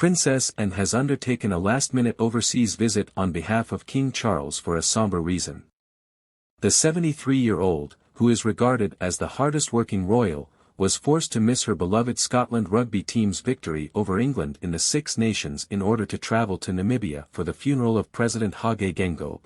Princess Anne has undertaken a last-minute overseas visit on behalf of King Charles for a sombre reason. The 73-year-old, who is regarded as the hardest-working royal, was forced to miss her beloved Scotland rugby team's victory over England in the Six Nations in order to travel to Namibia for the funeral of President Hage Geingob.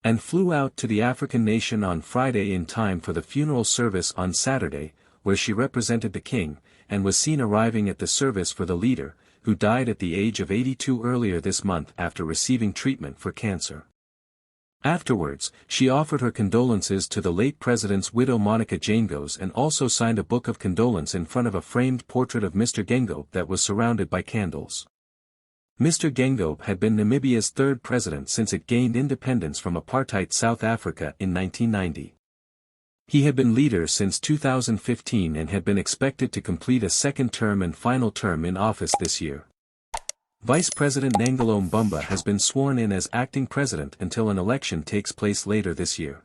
And flew out to the African nation on Friday in time for the funeral service on Saturday, where she represented the king, and was seen arriving at the service for the leader, who died at the age of 82 earlier this month after receiving treatment for cancer. Afterwards, she offered her condolences to the late president's widow Monica Geingob and also signed a book of condolence in front of a framed portrait of Mr. Geingob that was surrounded by candles. Mr. Geingob had been Namibia's third president since it gained independence from apartheid South Africa in 1990. He had been leader since 2015 and had been expected to complete a second term and final term in office this year. Vice President Nangolo Mbumba has been sworn in as acting president until an election takes place later this year.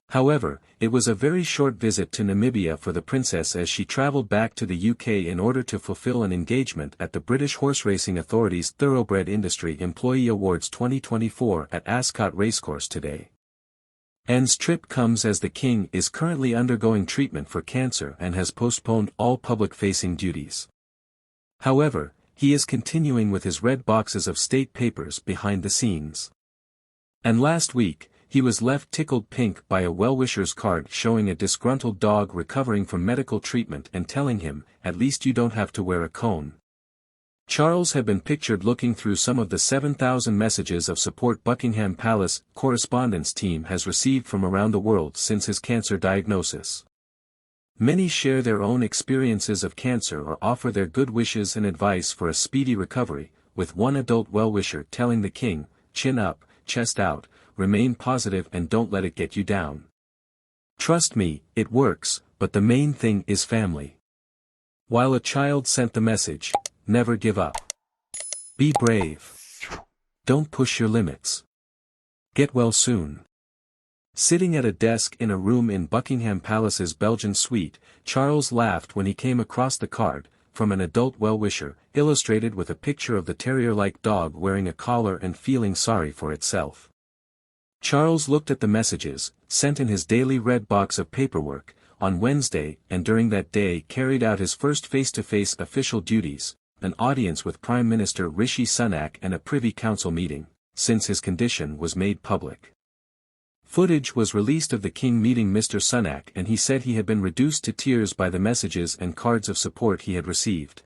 However, it was a very short visit to Namibia for the princess as she travelled back to the UK in order to fulfill an engagement at the British Horse Racing Authority's Thoroughbred Industry Employee Awards 2024 at Ascot Racecourse today. Anne's trip comes as the king is currently undergoing treatment for cancer and has postponed all public-facing duties. However, he is continuing with his red boxes of state papers behind the scenes. And last week, he was left tickled pink by a well-wisher's card showing a disgruntled dog recovering from medical treatment and telling him, "At least you don't have to wear a cone." Charles had been pictured looking through some of the 7,000 messages of support Buckingham Palace correspondence team has received from around the world since his cancer diagnosis. Many share their own experiences of cancer or offer their good wishes and advice for a speedy recovery, with one adult well-wisher telling the king, "Chin up, chest out, remain positive and don't let it get you down. Trust me, it works, but the main thing is family." While a child sent the message, "Never give up. Be brave. Don't push your limits. Get well soon." Sitting at a desk in a room in Buckingham Palace's Belgian suite, Charles laughed when he came across the card, from an adult well-wisher, illustrated with a picture of the terrier-like dog wearing a collar and feeling sorry for itself. Charles looked at the messages, sent in his daily red box of paperwork, on Wednesday and during that day carried out his first face-to-face official duties, an audience with Prime Minister Rishi Sunak and a Privy Council meeting, since his condition was made public. Footage was released of the king meeting Mr. Sunak and he said he had been reduced to tears by the messages and cards of support he had received.